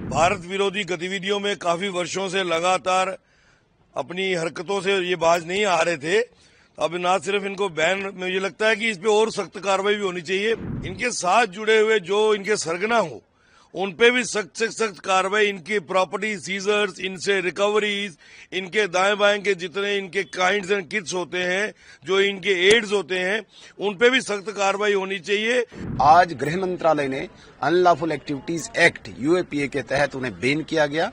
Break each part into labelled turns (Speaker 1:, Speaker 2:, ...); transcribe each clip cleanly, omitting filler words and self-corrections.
Speaker 1: भारत विरोधी गतिविधियों में काफी वर्षों से लगातार अपनी हरकतों से ये बाज नहीं आ रहे थे। अब ना सिर्फ इनको बैन, मुझे लगता है कि इस पे और सख्त कार्रवाई भी होनी चाहिए। इनके साथ जुड़े हुए जो इनके सरगना हो उन पे भी सख्त से सख्त कार्रवाई, इनकी प्रॉपर्टी सीजर्स, इनसे रिकवरीज, इनके दाएं बाएं के जितने इनके काइंड्स एंड किट्स होते हैं, जो इनके एड्स होते हैं, उन पे भी सख्त कार्रवाई होनी चाहिए।
Speaker 2: आज गृह मंत्रालय ने अनलॉफुल एक्टिविटीज एक्ट यूएपीए के तहत उन्हें बैन किया गया।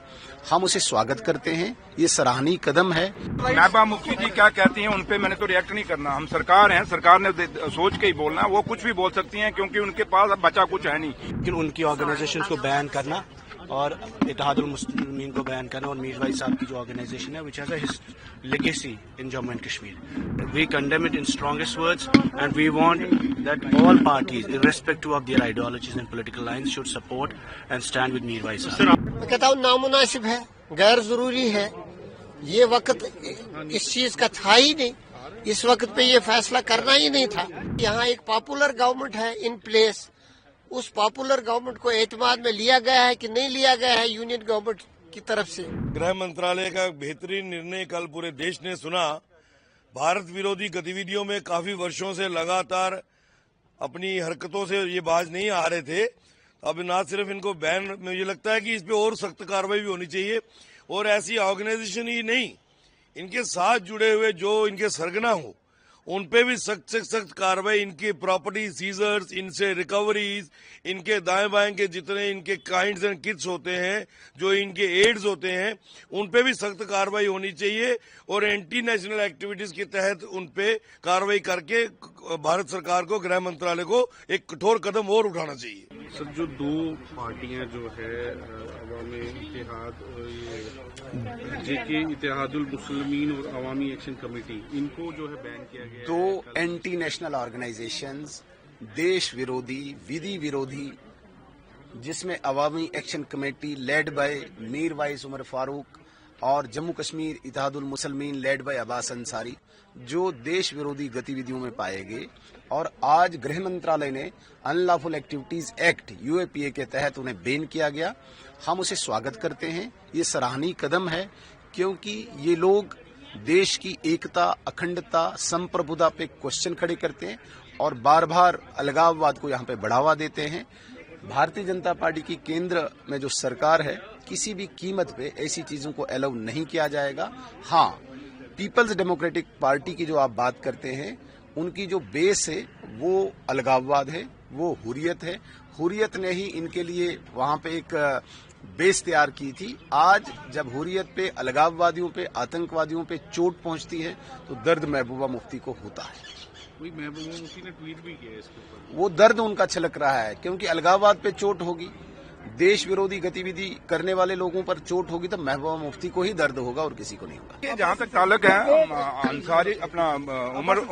Speaker 2: हम उसे स्वागत करते हैं, ये सराहनीय कदम है।
Speaker 3: महबूबा मुफ्ती जी क्या कहती हैं उन पे मैंने तो रिएक्ट नहीं करना। हम सरकार हैं, सरकार ने सोच के ही बोलना। वो कुछ भी बोल सकती हैं क्योंकि उनके पास अब बचा कुछ है नहीं।
Speaker 4: लेकिन उनकी ऑर्गेनाइजेशंस को बैन करना और इत्तेहादुल मुस्लिमीन को बैन करना और मीर भाई साहब की जो ऑर्गेनाइजेशन है which has a legacy in Jammu and Kashmir. We condemn it in strongest words and we want that all parties, irrespective of their ideologies and political lines, should support and stand with Mir Bhai Sahab.
Speaker 5: मैं कहता हूँ नामुनासिब है, गैर जरूरी है। ये वक्त इस चीज का था ही नहीं, इस वक्त पे ये फैसला करना ही नहीं था। यहाँ एक पॉपुलर गवर्नमेंट है इन प्लेस, उस पॉपुलर गवर्नमेंट को एतमाद में लिया गया है कि नहीं लिया गया है यूनियन गवर्नमेंट की तरफ से।
Speaker 1: गृह मंत्रालय का बेहतरीन निर्णय कल पूरे देश ने सुना। भारत विरोधी गतिविधियों में काफी वर्षों से लगातार अपनी हरकतों से ये बाज नहीं आ रहे थे। अब ना सिर्फ इनको बैन, मुझे लगता है कि इस पे और सख्त कार्रवाई भी होनी चाहिए। और ऐसी ऑर्गेनाइजेशन ही नहीं, इनके साथ जुड़े हुए जो इनके सरगना हो उन पे भी सख्त से सख्त कार्रवाई, इनकी प्रॉपर्टी सीजर्स, इनसे रिकवरीज, इनके दाएं बाएं के जितने इनके काइंड्स एंड किट्स होते हैं, जो इनके एड्स होते हैं, उन पे भी सख्त कार्रवाई होनी चाहिए। और एंटी नेशनल एक्टिविटीज के तहत उन पे कार्रवाई करके भारत सरकार को, गृह मंत्रालय को एक कठोर कदम और उठाना चाहिए।
Speaker 6: सर, जो दो पार्टियां जो है अवामी इत्तेहाद, जेके इत्तेहादुल मुस्लिमीन और अवामी एक्शन कमेटी, इनको जो है बैन किया गया।
Speaker 2: दो एंटी नेशनल ऑर्गेनाइजेशंस, देश विरोधी, विधि विरोधी, जिसमें Awami action committee led by Mirwaiz Umar Farooq और जम्मू कश्मीर इत्तेहादुल मुसलमीन लेड बाय अब्बास अंसारी, जो देश विरोधी गतिविधियों में पाए गए। और आज गृह मंत्रालय ने अनलॉफुल एक्टिविटीज एक्ट यूएपीए के तहत उन्हें बैन किया गया। हम उसे स्वागत करते हैं, ये सराहनीय कदम है, क्योंकि ये लोग देश की एकता, अखंडता, संप्रभुता पे क्वेश्चन खड़े करते हैं और बार बार अलगाववाद को यहाँ पे बढ़ावा देते हैं। भारतीय जनता पार्टी की केंद्र में जो सरकार है, किसी भी कीमत पे ऐसी चीजों को अलाउ नहीं किया जाएगा। हाँ, पीपल्स डेमोक्रेटिक पार्टी की जो आप बात करते हैं, उनकी जो बेस है वो अलगाववाद है, वो हुर्रियत है। हुर्रियत ने ही इनके लिए वहां पे एक बेस तैयार की थी। आज जब हुर्रियत पे, अलगाववादियों पे, आतंकवादियों पे चोट पहुंचती है तो दर्द महबूबा मुफ्ती को होता है।
Speaker 6: वही महबूबा मुफ्ती ने ट्वीट भी किया इसके ऊपर।
Speaker 2: वो दर्द उनका छलक रहा है, क्योंकि अलगाववाद पे चोट होगी, देश विरोधी गतिविधि करने वाले लोगों पर चोट होगी तो महबूबा मुफ्ती को ही दर्द होगा और किसी को नहीं होगा।
Speaker 3: जहाँ तक ताल्लुक है अंसारी, अपना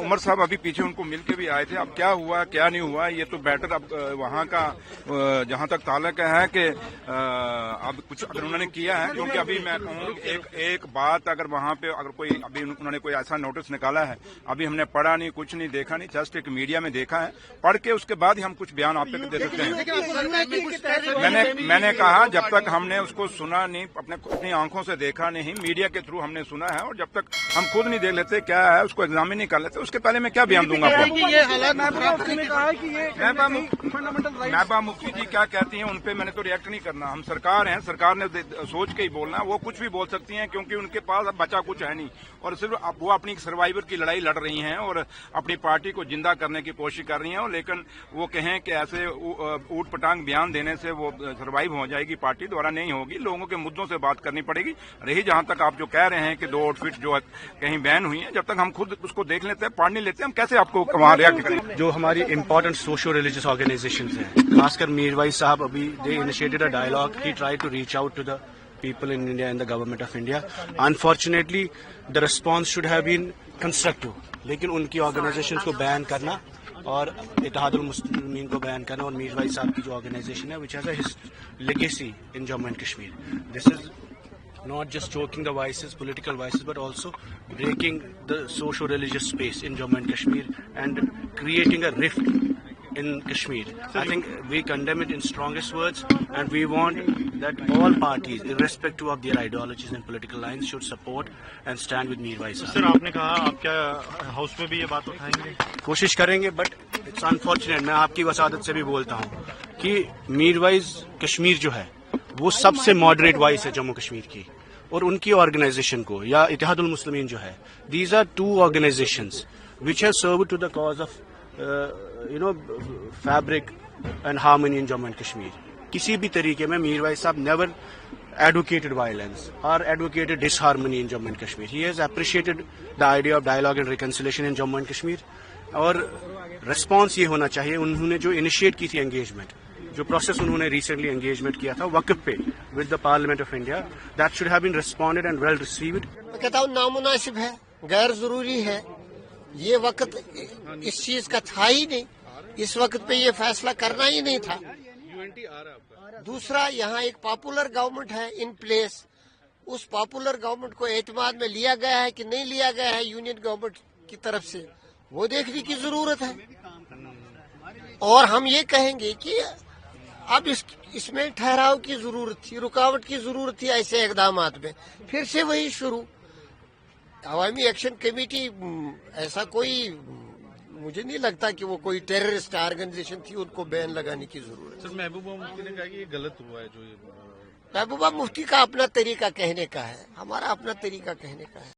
Speaker 3: उमर साहब अभी पीछे उनको मिलके भी आए थे। अब क्या हुआ क्या नहीं हुआ ये तो बेटर अब वहाँ का जहाँ तक ताल्लुक है कि अब कुछ अगर उन्होंने किया है, क्योंकि अभी मैं कहूँ एक बात, अगर वहाँ पे अगर कोई अभी उन्होंने कोई ऐसा नोटिस निकाला है, अभी हमने पढ़ा नहीं, कुछ नहीं देखा नहीं, जस्ट एक मीडिया में देखा है, पढ़ के उसके बाद ही हम कुछ बयान आप तक दे सकते हैं। मैंने कहा जब तक हमने उसको सुना नहीं, अपनी आंखों से देखा नहीं, मीडिया के थ्रू हमने सुना है, और जब तक हम खुद नहीं देख लेते क्या है, उसको एग्जामिन नहीं कर लेते, उसके पहले मैं क्या बयान दूंगा आपको। महबूबा मुफ्ती जी क्या कहती हैं उन पे मैंने तो रिएक्ट नहीं करना। हम सरकार हैं, सरकार ने सोच के ही बोलना। वो कुछ भी बोल सकती हैं क्योंकि उनके पास अब बचा कुछ है नहीं, और सिर्फ वो अपनी सर्वाइवर की लड़ाई लड़ रही हैं और अपनी पार्टी को जिंदा करने की कोशिश कर रही हैं। लेकिन वो कहें कि ऐसे ऊट पटांग बयान देने से वो सर्वाइव हो जाएगी, पार्टी द्वारा नहीं होगी। लोगों के मुद्दों से बात करनी पड़ेगी। रही जहां तक आप जो कह रहे हैं कि दो आउटफिट जो कहीं बैन हुई है, जब तक हम खुद उसको देख लेते हैं, पढ़ नहीं लेते, हम कैसे आपको वहां रिएक्ट करें।
Speaker 4: जो हमारी इंपॉर्टेंट सोशो रिलीजियस ऑर्गेनाइजेशंस हैं, खासकर मीर भाई साहब, अभी they initiated a dialogue, he tried to reach out to the people in India and the government of India. Unfortunately, the response should have been constructive. लेकिन उनकी ऑर्गेनाइजेशंस को ban करना और इत्तेहादुल मुस्लिमीन को बैन करना और मीर भाई साहब की जो ऑर्गेनाइजेशन है which has a legacy in Jammu and Kashmir. This is not just choking the voices, political voices, but also breaking the socio-religious space in Jammu and Kashmir and creating a rift in Kashmir. I think we condemn it in strongest words, and we want that all parties, irrespective of their ideologies and political lines, should support and stand with Mir Wais.
Speaker 7: سر آپ نے کہا آپ کیا house میں بھی یہ بات اٹھائیں گے؟
Speaker 4: کوشش کریں گے, بٹ اٹس انفارچونیٹ, میں آپ کی وسادت سے بھی بولتا ہوں کہ میر وائز کشمیر جو ہے وہ سب سے ماڈریٹ وائس ہے جموں کشمیر کی, اور ان کی آرگنائزیشن کو, یا اتحاد المسلمین جو ہے, these are two organizations which have served to the cause of fabric and harmony in Jammu and Kashmir. کسی بھی طریقے میں میر وائز صاحب never advocated violence or advocated disharmony in Jammu and Kashmir. He has appreciated the idea of dialogue and reconciliation in Jammu and Kashmir. اور response یہ ہونا چاہیے, انہوں نے جو انیشیٹ کی تھی انگیجمنٹ, جو پروسیس انہوں نے ریسنٹلی انگیجمنٹ کیا تھا وقف پہ with the parliament of India, that should have been responded and well received.
Speaker 5: میں کہتا ہوں نامناسب ہے, غیر ضروری ہے, یہ وقت اس چیز کا تھا ہی نہیں, اس وقت پہ یہ فیصلہ کرنا ہی نہیں تھا. دوسرا, یہاں ایک پاپولر گورنمنٹ ہے ان پلیس, اس پاپولر گورنمنٹ کو اعتماد میں لیا گیا ہے کہ نہیں لیا گیا ہے یونین گورنمنٹ کی طرف سے, وہ دیکھنے کی ضرورت ہے. اور ہم یہ کہیں گے کہ اب اس میں ٹھہراؤ کی ضرورت تھی, رکاوٹ کی ضرورت تھی ایسے اقدامات میں. پھر سے وہی شروع, عوامی ایکشن کمیٹی ایسا کوئی, مجھے نہیں لگتا کہ وہ کوئی ٹیررسٹ آرگنائزیشن تھی, ان کو بین لگانے کی ضرورت.
Speaker 6: سر محبوبہ مفتی نے کہا کہ یہ غلط ہوا ہے جو
Speaker 5: محبوبہ مفتی کا اپنا طریقہ کہنے کا ہے, ہمارا اپنا طریقہ کہنے کا ہے.